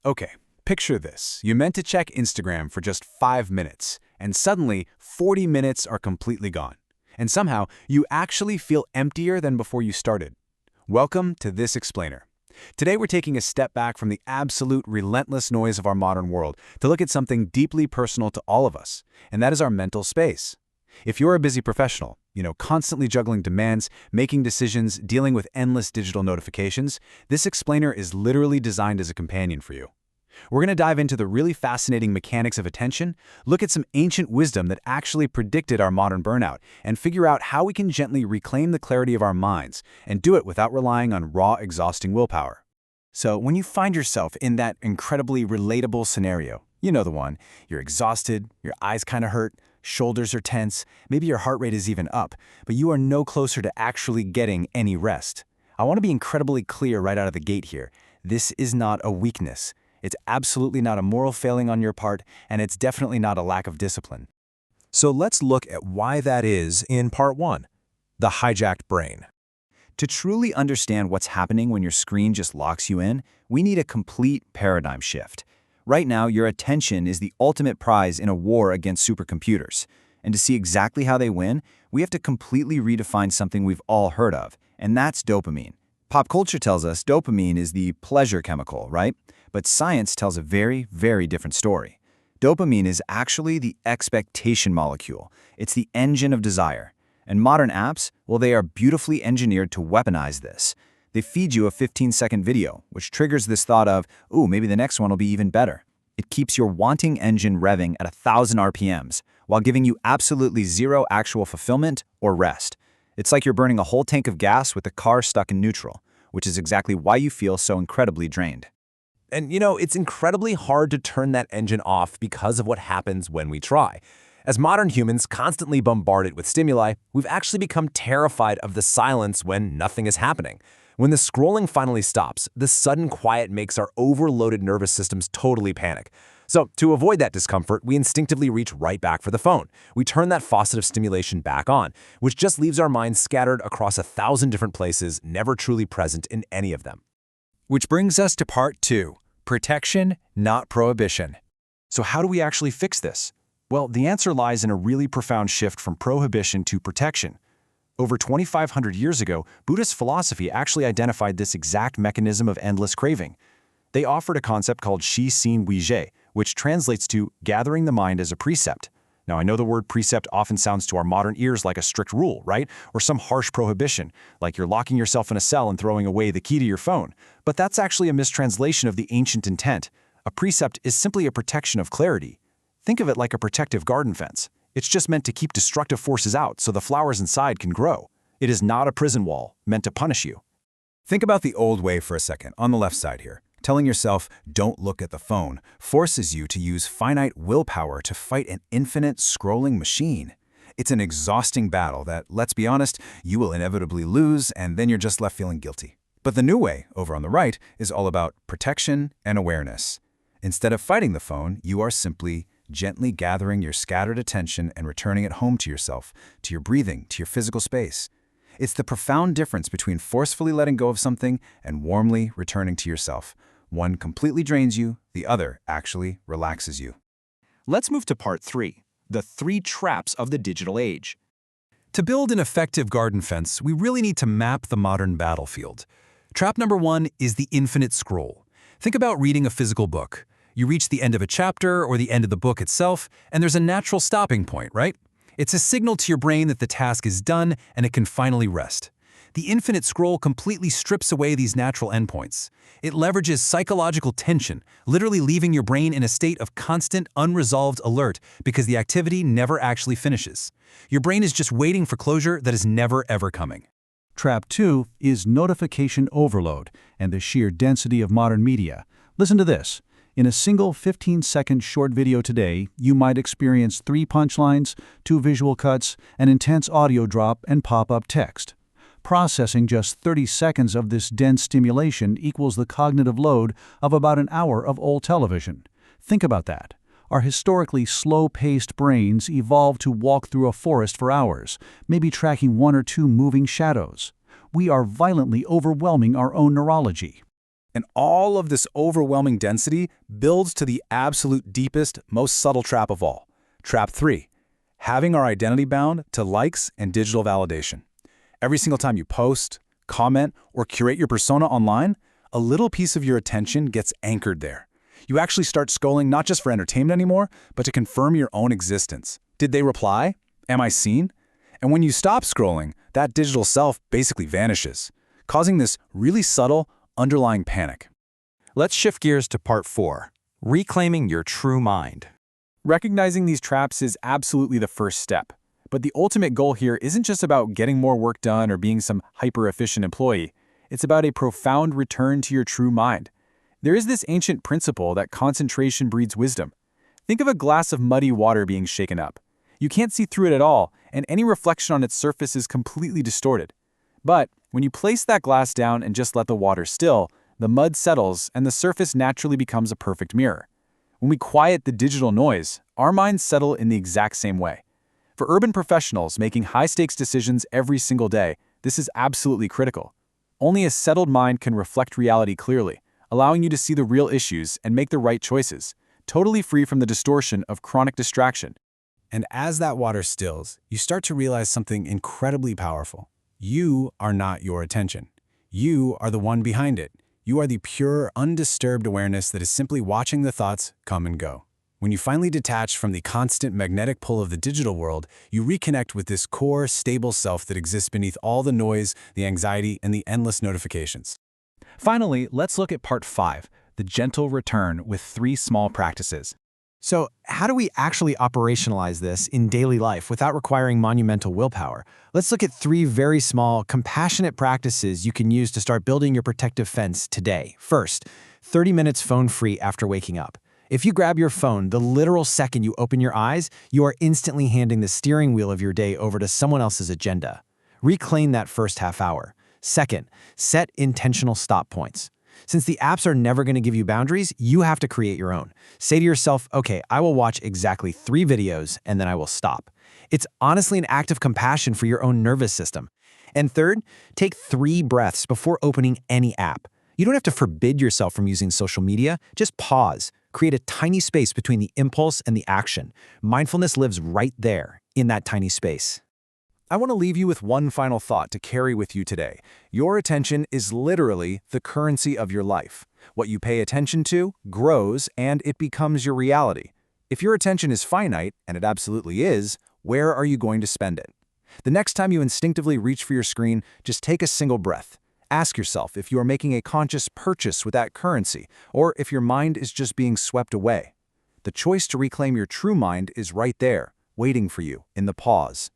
Okay, picture this. You meant to check Instagram for just 5 minutes, and suddenly 40 minutes are completely gone. And somehow, you actually feel emptier than before you started. Welcome to This Explainer. Today we're taking a step back from the absolute relentless noise of our modern world to look at something deeply personal to all of us, and that is our mental space. If you're a busy professional, constantly juggling demands, making decisions, dealing with endless digital notifications, this explainer is literally designed as a companion for you. We're going to dive into the really fascinating mechanics of attention, look at some ancient wisdom that actually predicted our modern burnout, and figure out how we can gently reclaim the clarity of our minds and do it without relying on raw, exhausting willpower. So when you find yourself in that incredibly relatable scenario, you know the one, you're exhausted, your eyes kind of hurt, shoulders are tense, maybe your heart rate is even up, but you are no closer to actually getting any rest. I want to be incredibly clear right out of the gate here. This is not a weakness. It's absolutely not a moral failing on your part, and it's definitely not a lack of discipline. So let's look at why that is in part 1, the hijacked brain. To truly understand what's happening when your screen just locks you in, we need a complete paradigm shift. Right now, your attention is the ultimate prize in a war against supercomputers. And to see exactly how they win, we have to completely redefine something we've all heard of, and that's dopamine. Pop culture tells us dopamine is the pleasure chemical, right? But science tells a very, very different story. Dopamine is actually the expectation molecule. It's the engine of desire. And modern apps, well, they are beautifully engineered to weaponize this. They feed you a 15-second video, which triggers this thought of, ooh, maybe the next one will be even better. It keeps your wanting engine revving at 1,000 RPMs, while giving you absolutely zero actual fulfillment or rest. It's like you're burning a whole tank of gas with the car stuck in neutral, which is exactly why you feel so incredibly drained. And it's incredibly hard to turn that engine off because of what happens when we try. As modern humans constantly bombarded with stimuli, we've actually become terrified of the silence when nothing is happening. When the scrolling finally stops, the sudden quiet makes our overloaded nervous systems totally panic. So to avoid that discomfort, we instinctively reach right back for the phone. We turn that faucet of stimulation back on, which just leaves our minds scattered across 1,000 different places, never truly present in any of them. Which brings us to part 2, protection, not prohibition. So how do we actually fix this? Well, the answer lies in a really profound shift from prohibition to protection. Over 2,500 years ago, Buddhist philosophy actually identified this exact mechanism of endless craving. They offered a concept called Sheshen Weijie, which translates to gathering the mind as a precept. Now, I know the word precept often sounds to our modern ears like a strict rule, right? Or some harsh prohibition, like you're locking yourself in a cell and throwing away the key to your phone. But that's actually a mistranslation of the ancient intent. A precept is simply a protection of clarity. Think of it like a protective garden fence. It's just meant to keep destructive forces out so the flowers inside can grow. It is not a prison wall meant to punish you. Think about the old way for a second, on the left side here. Telling yourself, don't look at the phone, forces you to use finite willpower to fight an infinite scrolling machine. It's an exhausting battle that, let's be honest, you will inevitably lose, and then you're just left feeling guilty. But the new way, over on the right, is all about protection and awareness. Instead of fighting the phone, you are simply gently gathering your scattered attention and returning it home to yourself, to your breathing, to your physical space. It's the profound difference between forcefully letting go of something and warmly returning to yourself. One completely drains you, the other actually relaxes you. Let's move to part 3, the 3 traps of the digital age. To build an effective garden fence, we really need to map the modern battlefield. Trap number 1 is the infinite scroll. Think about reading a physical book. You reach the end of a chapter or the end of the book itself, and there's a natural stopping point, right? It's a signal to your brain that the task is done and it can finally rest. The infinite scroll completely strips away these natural endpoints. It leverages psychological tension, literally leaving your brain in a state of constant, unresolved alert because the activity never actually finishes. Your brain is just waiting for closure that is never ever coming. Trap 2 is notification overload and the sheer density of modern media. Listen to this. In a single 15-second short video today, you might experience 3 punchlines, 2 visual cuts, an intense audio drop, and pop-up text. Processing just 30 seconds of this dense stimulation equals the cognitive load of about an hour of old television. Think about that. Our historically slow-paced brains evolved to walk through a forest for hours, maybe tracking 1 or 2 moving shadows. We are violently overwhelming our own neurology. And all of this overwhelming density builds to the absolute deepest, most subtle trap of all. Trap 3. Having our identity bound to likes and digital validation. Every single time you post, comment, or curate your persona online, a little piece of your attention gets anchored there. You actually start scrolling not just for entertainment anymore, but to confirm your own existence. Did they reply? Am I seen? And when you stop scrolling, that digital self basically vanishes, causing this really subtle, underlying panic. Let's shift gears to part 4, reclaiming your true mind. Recognizing these traps is absolutely the first step. But the ultimate goal here isn't just about getting more work done or being some hyper-efficient employee. It's about a profound return to your true mind. There is this ancient principle that concentration breeds wisdom. Think of a glass of muddy water being shaken up. You can't see through it at all, and any reflection on its surface is completely distorted. But when you place that glass down and just let the water still, the mud settles and the surface naturally becomes a perfect mirror. When we quiet the digital noise, our minds settle in the exact same way. For urban professionals making high-stakes decisions every single day, this is absolutely critical. Only a settled mind can reflect reality clearly, allowing you to see the real issues and make the right choices, totally free from the distortion of chronic distraction. And as that water stills, you start to realize something incredibly powerful. You are not your attention. You are the one behind it. You are the pure, undisturbed awareness that is simply watching the thoughts come and go. When you finally detach from the constant magnetic pull of the digital world, you reconnect with this core, stable self that exists beneath all the noise, the anxiety, and the endless notifications. Finally, let's look at part 5, the gentle return with 3 small practices. So, how do we actually operationalize this in daily life without requiring monumental willpower? Let's look at 3 very small, compassionate practices you can use to start building your protective fence today. First, 30 minutes phone-free after waking up. If you grab your phone the literal second you open your eyes, you are instantly handing the steering wheel of your day over to someone else's agenda. Reclaim that first half hour. Second, set intentional stop points. Since the apps are never going to give you boundaries, you have to create your own. Say to yourself, okay, I will watch exactly 3 videos and then I will stop. It's honestly an act of compassion for your own nervous system. And third, take 3 breaths before opening any app. You don't have to forbid yourself from using social media, just pause. Create a tiny space between the impulse and the action. Mindfulness lives right there, in that tiny space. I want to leave you with one final thought to carry with you today. Your attention is literally the currency of your life. What you pay attention to grows and it becomes your reality. If your attention is finite, and it absolutely is, where are you going to spend it? The next time you instinctively reach for your screen, just take a single breath. Ask yourself if you are making a conscious purchase with that currency, or if your mind is just being swept away. The choice to reclaim your true mind is right there, waiting for you in the pause.